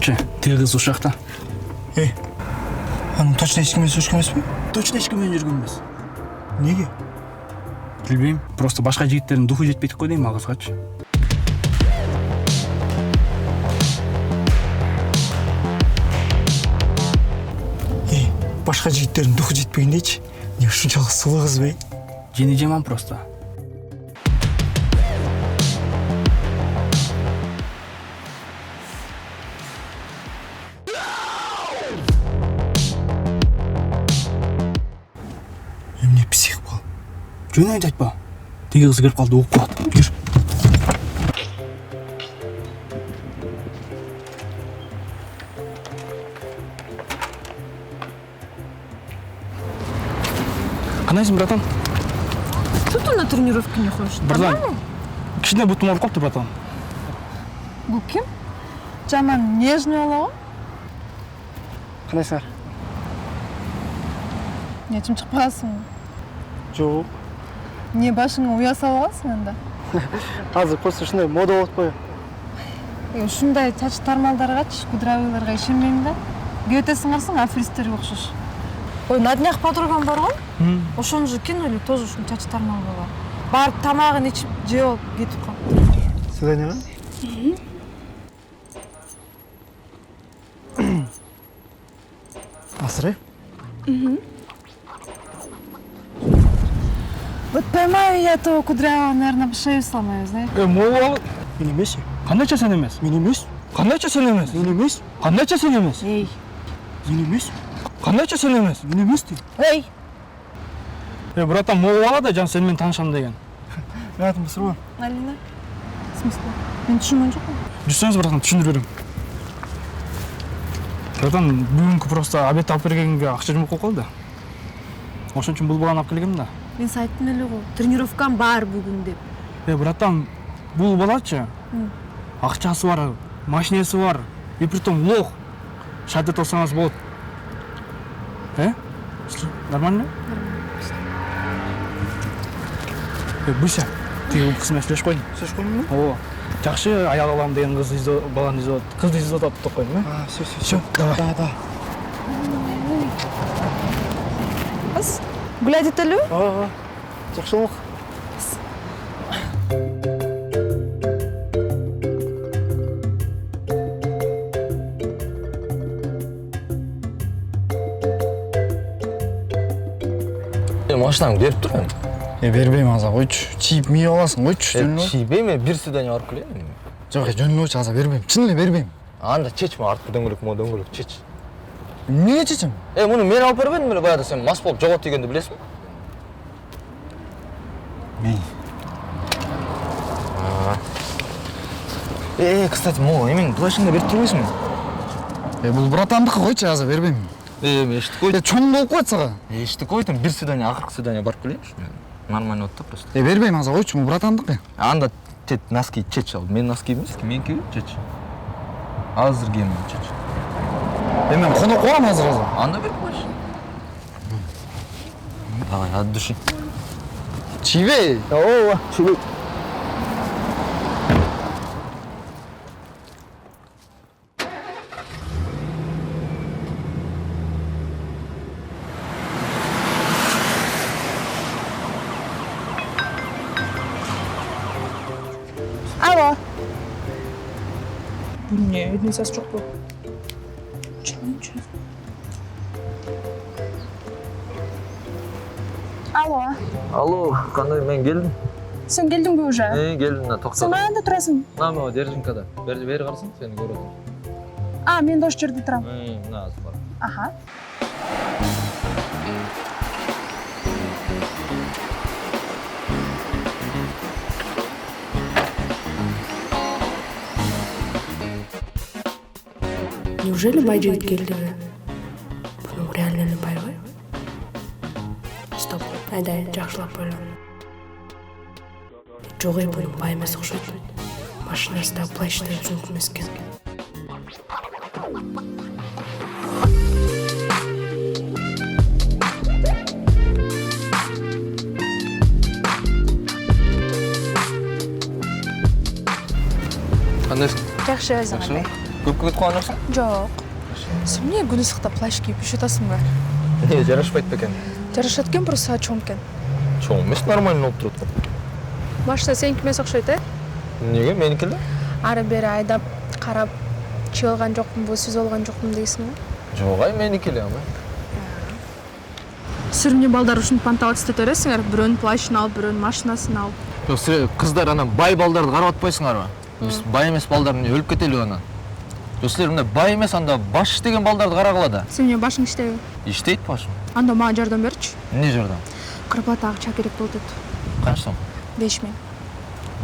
Қанша, тегі қыз ошақта. Аның точно ешкім емес пе? Точно ешкіммен жүрген емес. Неге? Білбеймін, просто башқа жігіттердің духы жетпейді қой деймін ағызғач. Башқа жігіттердің духы жетпеген дейші. Не ұшыншалық сұлы қыз бей? Жені жаман просто. Емне псих бол. Жөн айт айтпа. Теге қыз кіріп қалды, оқып қалады. Жүр. Қанайсың, братан? Что ты на тренировке не ходишь? Братан, кішкене бұтым ауырып қалыпты, братан. Бұл кім? Жаман нежный ола ғой? Қанайсыңар? Не чем шықпағансың? Жоқ. Не башыңа ұя салғансың анда? Қазір просто шындай мода болып қой. Ушундай чач тармалдарға, кудрявыйларға ишенбеймін да. Көтесің арсың, аферистерге ұқсаш. Ой, на днях подругам бар ғой? Ошоны же кинули, тоже ушун чач тармал бала. Барып тамағын ичип жеп алып кетип калды. Свиданияға? Асырай? Вот поймаю я этого кудрявого, наверное, по шею сломаю, знаешь? Мол ал. Мен емес. Қандайша сен емес? Мен емес. Қандайша сен емес? Мен емес. Қандайша сен емес? Эй, Мен емес. Қандайша сен емес? Мен емес де. эй! Братан, мол ала да жан сенімен танышам деген. Мен атым Сырбан. Алина? В смысле? Мен түсінген жоқпын. Жүрсеңіз, братан, түсіндіріп беремін. Братан, бүгінгі просто обед алып бергенге ақша жұмып қойып қалды. Ошон үчүн бұл баланы алып келгем да. Мен сайттым эле го. Тренировкам бар бүгүн деп. Братан, бұл балачы, ақшасы бар, машинесі бар, и притом лох. Шадет алсаңыз болады. Нормально? Бұйса, тегі қысымен сөйлеш қойын. Сөз қойын ба? О, жақшы аял аламын деген баланы қызды изотап қойын, ма? Все, давай. Да. Қыз, гулять етелі? Жақсы оқ. Машинаңды беріп тұр мен. Бербеймін аза қойшы. Чиіп мей аласың қойшы. Чийбейме, бір свидание барып келейін. Жоқ, жөнін қойшы аза бербеймін. Шын эле бербеймін. Анда чечме, артқы дөңгөлөк чеч. Неге чечем? Мұны мен алып бербедім беле баягы сен мас болып жоғот дегенді білесің? Мен. Кстати, емен плащыңды беріп тұрмайсың? Бұл братандықы қойшы аза бербеймін. Мен ештік қойдым. Чоң болып қойды саға. Ештік қойдым, бір свидание, ақырғы свидание барып келейінші. Нормально отты просто. Бербеймін аза қойшы, бұл братандық. Анда носки чеч ал. Мен носки емес, мен кеу чеч. Азыр киемін чеч. Мен қонақ қоғам азыр аза. Анда беріп қойшы. Давай, от души. Чибей. Чебей. Алло. Не, единицасы жоқ қой. Алло. Алло, қандай мен келдім? Сен келдің бе уже? Келдім, тоқтадым. Сен қайда тұрасың? Мына Держинкада. Бері қарасың, сені көріп отырмын. Мен де осы жерде тұрамын. Мына азы бар. Аха. Неужели бай жігіт келді? Бұның реально бай ғой? Стоп, айдай жақшылап ойлан. Жоқ ей, бұның бай емес ұқсайды. Машинасы да плащтан жүк емес екен. Қандайсың? Жақсы өзің қандай? Көпкө кетип калган жоксуң? Жок. Сен эмне күн ысыкта плащ кийип иш атасыңбы? Не, жарашпайт бекен. Жарашат экен, просто сага чоң экен. Чоң эмес, нормально болуп турат го. Машина сеники эмес окшойт, э? Неге меники эле? Ары бери айдап, карап, чыйып алган жокмунбу, сүзүп алган жокмун дейсиңби? Жок, ай меники эле ама. Сүрүнү балдар ушинтип анталап истете бересиңер, бирөөнүн плащын алып, бирөөнүн машинасын алып. Жок, силер кыздар ана бай балдарды карап атпайсыңарбы? Биз бай эмес балдар эмне өлүп кетели анан. Жок, силер мындай бай эмес анда баш иштеген балдарды карагыла да. Сен эмне башың иштеби? Иштейт башым. Анда мага жардам берчи. Эмне жардам? Кырплата акча керек болуп атат. Канча сом? 5000.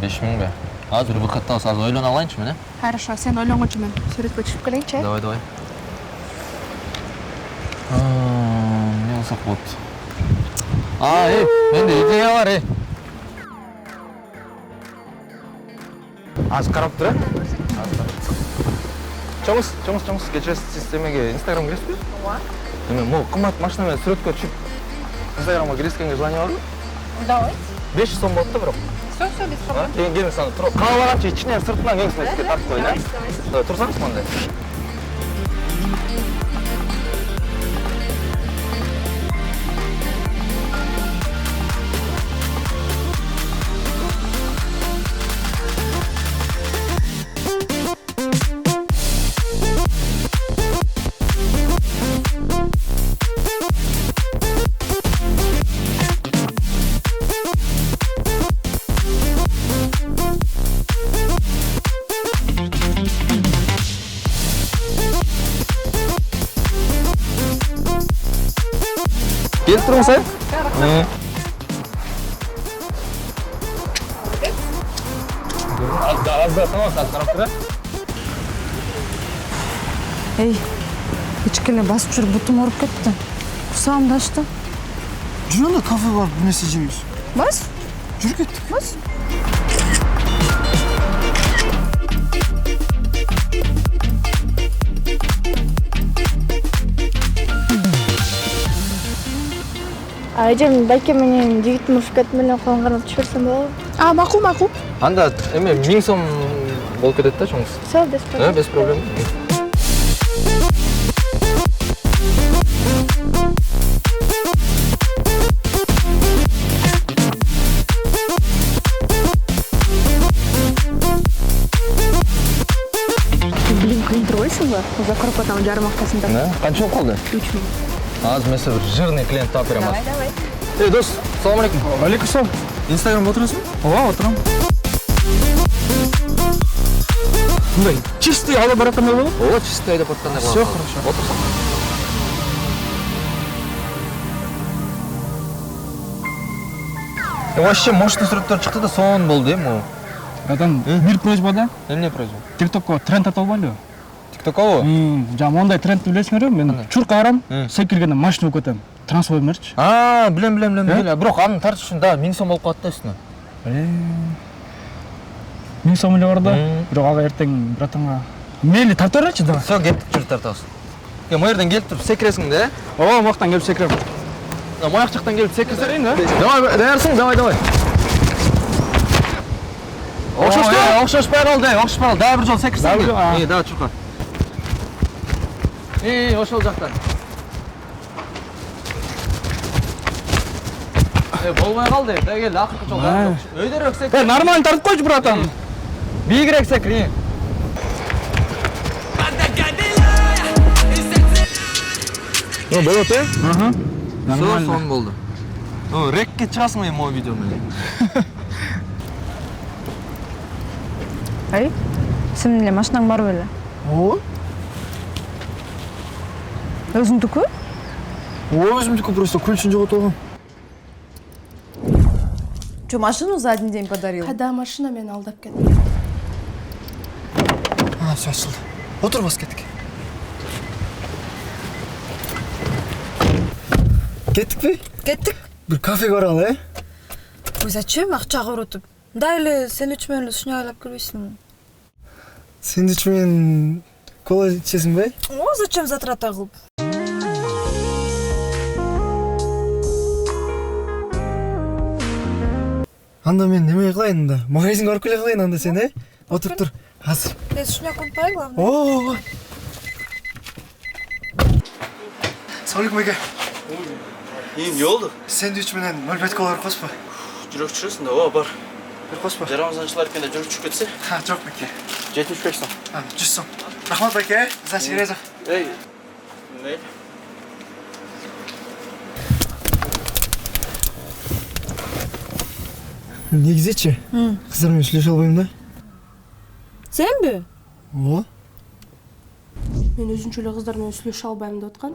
5000 бе? Азыр выходта азыр ойлоно алайынчы мен, э? Хорошо, сен ойлонгончу мен сүрөткө чыгып келейинчи, э? Давай. Не болсак болот? Менде идея бар, Азыр карап тур, Чоңуз, кечээ системеге Instagram киресизби? Ооба. Эме, могу кымбат машина менен сүрөткө түшүп Instagramга киришкенге желание барбы? Давай. 500 сом болот да бирок. Все, без проблем. Келиңиз аны туруп, каалаганча ичинен сыртынан келиңиз сизге тартып коеюн, э? Давай, турсаңыз мындай. Келип туруңуз, э? Азда тамак карап тур, Эй, ички эле басып жүрүп бутум ооруп кетти. Курсагымды ачты. Жүр анда кафе барып bir нерсе жейбиз. Бас? Жүр кеттик. Бас? Айжан, байке менен жигиттин мушкет менен колун кармап түшүрсөм болобу? Макул. Анда эме 1000 сом болуп кетет да чоңуз. Все, без проблем. Без проблем. Блин, клиент ойсуңбу? За Кырпатанын жарым аптасында. Канча болуп калды? 3000. Азыр мен сизге бир жирный клиент таап берем. Давай. Эй, дос, салам алейкум. Алейкум салам. Instagramда отурасыңбы? Ооба, отурам. Мындай чистый алып бараткандай болот. Ооба, чистый айдап аткандай болот. Всё хорошо. Отурсаң. Вообще мощный сүрөттөр чыкты да сонун болду, могу. Братан, бир просьба да. Эмне просьба? TikTokко тренд ата албайлыбы? TikTok'о? Жаңа мондай тренд билесиңерби? Мен чурка барам, секиргенде машина болуп кетем. Трансфер берчи. Билем. Бирок анын тартыш үчүн дагы 1000 сом болуп калат да үстүнө. 1000 сом эле бар да. Бирок ага эртең братанга мейли тартып беречи да. Всё, кеттик, жүр тартабыз. Могу жерден келип туруп секиресиң да, э? Ооба, мояктан келип секирем. Мояк жактан келип секирсең да? Давай, даярсың, давай. Окшошпай калды, Дагы бир жол секирсең. Дагы чурка. Ошол жактан. Болбой калды. Да кел, акыркы жол. Өйдөрөөк секир. Нормально тартып койчу братан. Бийигирээк секир. Болот, э? Нормально. Сон болду. Рекке чыгасың мен мой видео менен. Ай, сенин эле машинаң бар беле? Ооба. Өзүңдүкү? Ооба, өзүмдүкү просто ключин жоготулган. Что, машину за один день подарил? Кайда машина мени алдап кетти. Всё ачылды. Отур, бас кеттик. Кеттикпи? Кеттик. Бир кафеге баралы, э? Ой, зачем акча коротуп? Да эле сен үч менен эле сүйнөй айлап келбейсиңби? Сен үч менен кола ичесиңби? О, зачем затрата кылып? Анда мен неме кылайын анда? Магазинге барып келе калайын анда сен, э? Отуруп тур. Азыр. Тез шуняк унутпай, главное. О. Саламалейкум эке. Не oldu? Сэндвич менен мөлбеткалар коспо. Жүрөк жүрөсүң да, бар. Бир коспо. Жарамазанчылар эткенде жүрүп чыгып кетсе, Жок беке. 75 сом. 100 сом. Рахмат беке. За сигарета. Эй. Не? Негизичи. Кыздар менен сүйлөшө албайм да. Сенби? О. Мен өзүнчө эле кыздар менен сүйлөшө албайм деп аткан.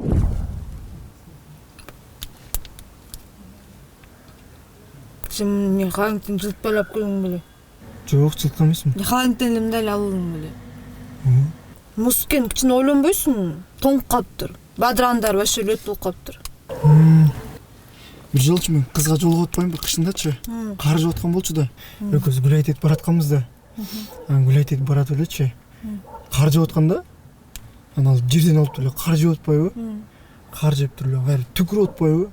Сен мен халыңтен жылтпайлап көрүң беле. Жок, жылткан эмесмин. Халыңтен эле мындай эле алылың беле. Мускен кичине ойлонбойсуң? Тоңуп калыптыр. Бадырандар вообще лөт болуп калыптыр. Бир жолчу мен кызга жолугуп атпаймынбы кышындачы. Кар жаап аткан болчу да. Экөөбүз гүл айтып баратканбыз да. Гүл айтып барат элечи. Кар жаап атканда анан ал жерден алып эле кар жаап атпайбы? Кар жеп туруп эле кайра түкүрүп атпайбы?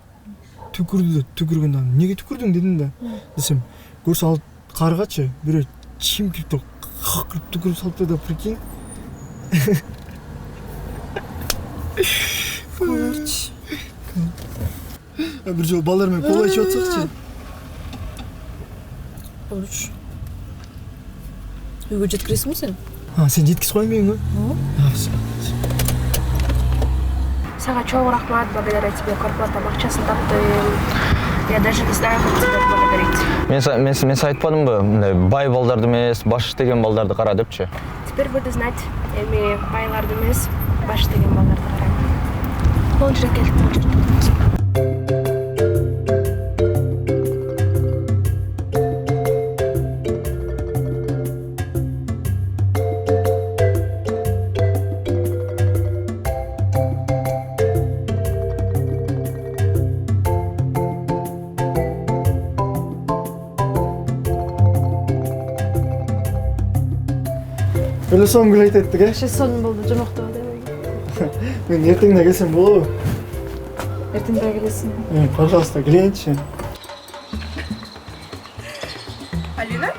Түкүрдү да, түкүргөндө неге түкүрдүң дедим да. Десем, көрсө ал каргачы бирөө чимкирип туруп какырып түкүрүп салыптыр да, прикинь. Көрчү. Бир жолу балдар менен кола ичип атсакчы. Көрчү. Үйгө жеткиресиңби сен? Сен жеткиз койбойсуңбу? Сага чоң рахмат, благодаря тебе квартплатам акчасын таптым. Я даже не знаю, как тебя благодарить. Мен айтпадымбы, мындай бай балдарды эмес, баш деген балдарды кара депчи. Теперь буду знать, эми байларды эмес, баш деген балдарды карайм. Бул жерге келип бул жерде. Эле соң гүл айтаттык, э? Вообще сонун болду, жомоктоо деп. Мен эртең да келсем болобу? Эртең да келесиң. Пожалуйста, келейинчи. Алина?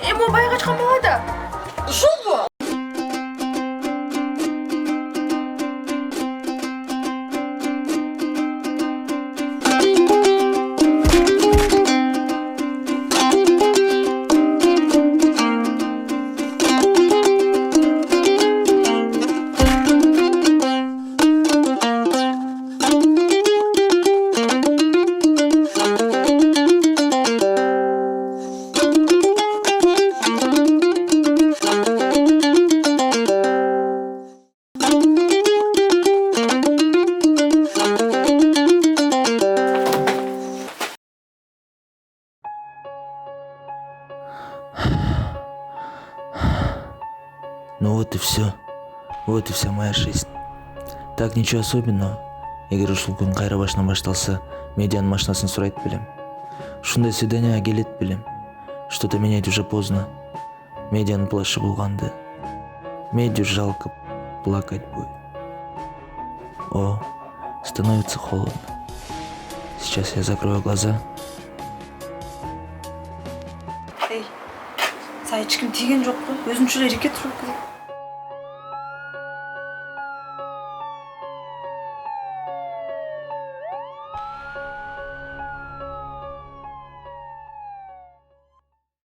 Эми байга качкан бала да. Ушулбу? Ну вот и все. Вот и вся моя жизнь. Так ничего особенного. Эгер ушул күн кайра башынан башталса, медианын машинасын сурайт белем. Ушундай свиданияга келет белем. Что-то менять уже поздно. Медианын плашы булганды. Медиу жалко, плакать будет. О, становится холодно. Сейчас я закрою глаза. Эй, сага эч ким тийген жокпу? Өзүнчө эле жеке туруп келет.